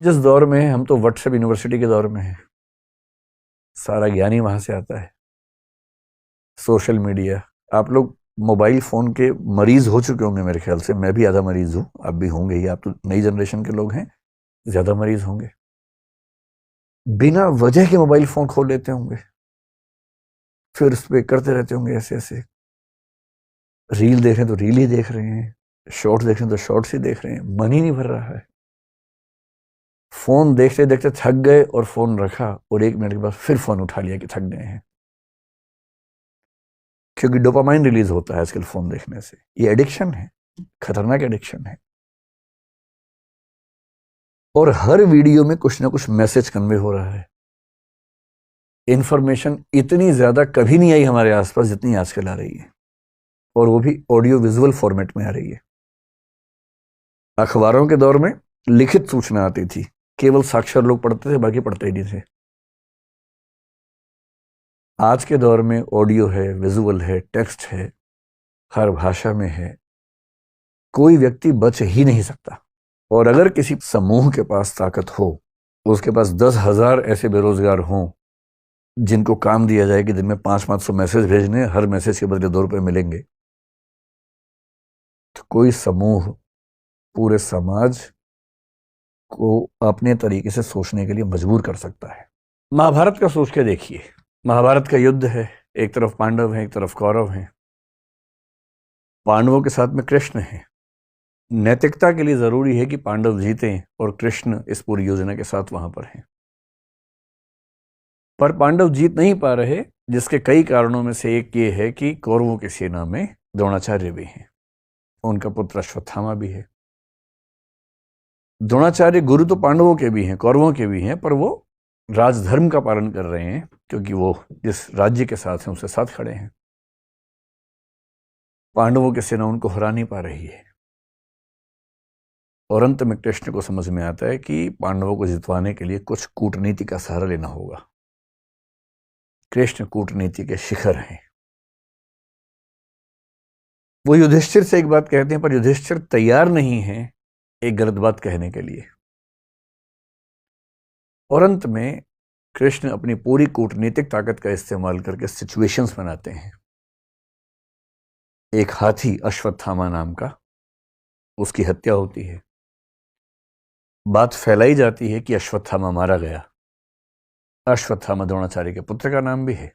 जिस दौर में हम तो व्हाट्सएप यूनिवर्सिटी के दौर में हैं, सारा ज्ञान ही वहां से आता है। सोशल मीडिया, आप लोग मोबाइल फोन के मरीज हो चुके होंगे मेरे ख्याल से। मैं भी आधा मरीज हूं, आप भी होंगे ही। आप तो नई जनरेशन के लोग हैं, ज्यादा मरीज होंगे। बिना वजह के मोबाइल फोन खोल लेते होंगे, फिर उस पर करते रहते होंगे ऐसे ऐसे। रील देख रहे हैं तो रील ही देख रहे हैं, शॉर्ट्स देख रहे हैं तो शॉर्ट्स ही देख रहे हैं, मन ही नहीं भर रहा है। फोन देखते देखते थक गए और फोन रखा, और 1 मिनट के बाद फिर फोन उठा लिया कि थक गए हैं, क्योंकि डोपामाइन रिलीज होता है आजकल फोन देखने से। ये एडिक्शन है, खतरनाक एडिक्शन है। और हर वीडियो में कुछ ना कुछ मैसेज कन्वे हो रहा है। इंफॉर्मेशन इतनी ज्यादा कभी नहीं आई हमारे आसपास जितनी आजकल आ रही है, और वो भी ऑडियो विजुअल फॉर्मेट में आ रही है। अखबारों के दौर में लिखित सूचना आती थी, केवल साक्षर लोग पढ़ते थे, बाकी पढ़ते ही नहीं थे। आज के दौर में ऑडियो है, विजुअल है, टेक्स्ट है, हर भाषा में है। कोई व्यक्ति बच ही नहीं सकता। और अगर किसी समूह के पास ताकत हो, उसके पास 10,000 ऐसे बेरोजगार हों जिनको काम दिया जाए कि दिन में 500-500 मैसेज भेजने, हर मैसेज के बदले 2 रुपए मिलेंगे, तो कोई समूह पूरे समाज को अपने तरीके से सोचने के लिए मजबूर कर सकता है। महाभारत का सोच के देखिए। महाभारत का युद्ध है, एक तरफ पांडव हैं, एक तरफ कौरव हैं। पांडवों के साथ में कृष्ण है। नैतिकता के लिए जरूरी है कि पांडव जीतें, और कृष्ण इस पूरी योजना के साथ वहां पर हैं। पर पांडव जीत नहीं पा रहे, जिसके कई कारणों में से एक ये है कि कौरवों की सेना में द्रोणाचार्य भी हैं, उनका पुत्र अश्वत्थामा भी है। द्रोणाचार्य गुरु तो पांडवों के भी हैं, कौरवों के भी हैं, पर वो राजधर्म का पालन कर रहे हैं, क्योंकि वो जिस राज्य के साथ हैं उसके साथ खड़े हैं। पांडवों की सेना उनको हरा नहीं पा रही है, और अंत में कृष्ण को समझ में आता है कि पांडवों को जितवाने के लिए कुछ कूटनीति का सहारा लेना होगा। कृष्ण कूटनीति के शिखर हैं। वो युधिष्ठिर से एक बात कहते हैं, पर युधिष्ठिर तैयार नहीं है एक गलत बात कहने के लिए। और अंत में कृष्ण अपनी पूरी कूटनीतिक ताकत का इस्तेमाल करके सिचुएशंस बनाते हैं। एक हाथी अश्वत्थामा नाम का, उसकी हत्या होती है। बात फैलाई जाती है कि अश्वत्थामा मारा गया। अश्वत्थामा द्रोणाचार्य के पुत्र का नाम भी है,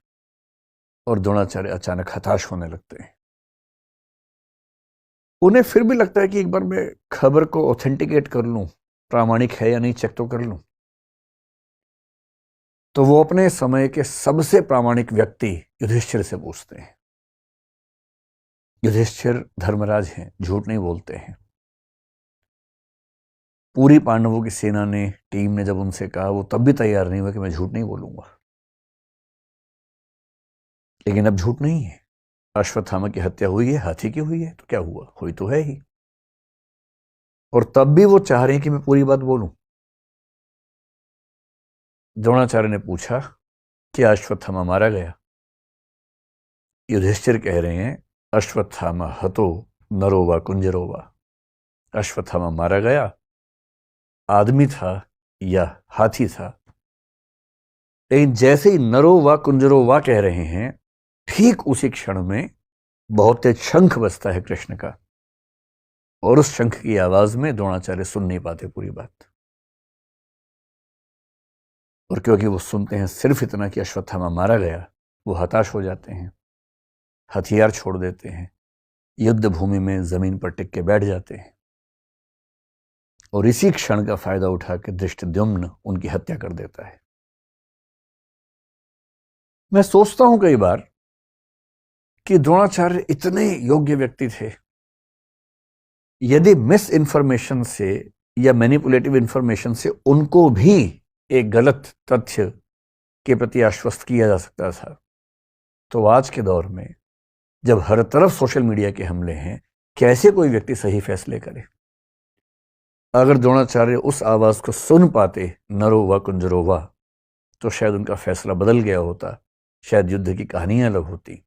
और द्रोणाचार्य अचानक हताश होने लगते हैं। उन्हें फिर भी लगता है कि एक बार मैं खबर को ऑथेंटिकेट कर लूं, प्रामाणिक है या नहीं चेक तो कर लूं। तो वो अपने समय के सबसे प्रामाणिक व्यक्ति युधिष्ठिर से पूछते हैं। युधिष्ठिर धर्मराज हैं, झूठ नहीं बोलते हैं। पूरी पांडवों की सेना ने, टीम ने जब उनसे कहा, वो तब भी तैयार नहीं हुआ कि मैं झूठ नहीं बोलूंगा। लेकिन अब झूठ नहीं है। अश्वत्थामा की हत्या हुई है, हाथी की हुई है, तो क्या हुआ, हुई तो है ही। और तब भी वो चाह रहे हैं कि मैं पूरी बात बोलूं। द्रोणाचार्य ने पूछा कि अश्वत्थामा मारा गया? युधिष्ठिर कह रहे हैं, अश्वत्थामा हतो नरो वा कुंजरो वा। अश्वत्थामा मारा गया, आदमी था या हाथी था। लेकिन जैसे ही नरो वा कुंजरो वा कह रहे हैं, ठीक उसी क्षण में बहुत तेज शंख बजता है कृष्ण का, और उस शंख की आवाज में द्रोणाचार्य सुन नहीं पाते पूरी बात। और क्योंकि वो सुनते हैं सिर्फ इतना कि अश्वत्थामा मारा गया, वो हताश हो जाते हैं, हथियार छोड़ देते हैं, युद्ध भूमि में जमीन पर टिक के बैठ जाते हैं। और इसी क्षण का फायदा उठा के धृष्टद्युम्न उनकी हत्या कर देता है। मैं सोचता हूं कई बार कि द्रोणाचार्य इतने योग्य व्यक्ति थे, यदि मिस इंफॉर्मेशन से या मैनिपुलेटिव इंफॉर्मेशन से उनको भी एक गलत तथ्य के प्रति आश्वस्त किया जा सकता था, तो आज के दौर में जब हर तरफ सोशल मीडिया के हमले हैं, कैसे कोई व्यक्ति सही फैसले करे? अगर द्रोणाचार्य उस आवाज को सुन पाते, नरो वा कुंजरो वा, तो शायद उनका फैसला बदल गया होता, शायद युद्ध की कहानियां अलग होती।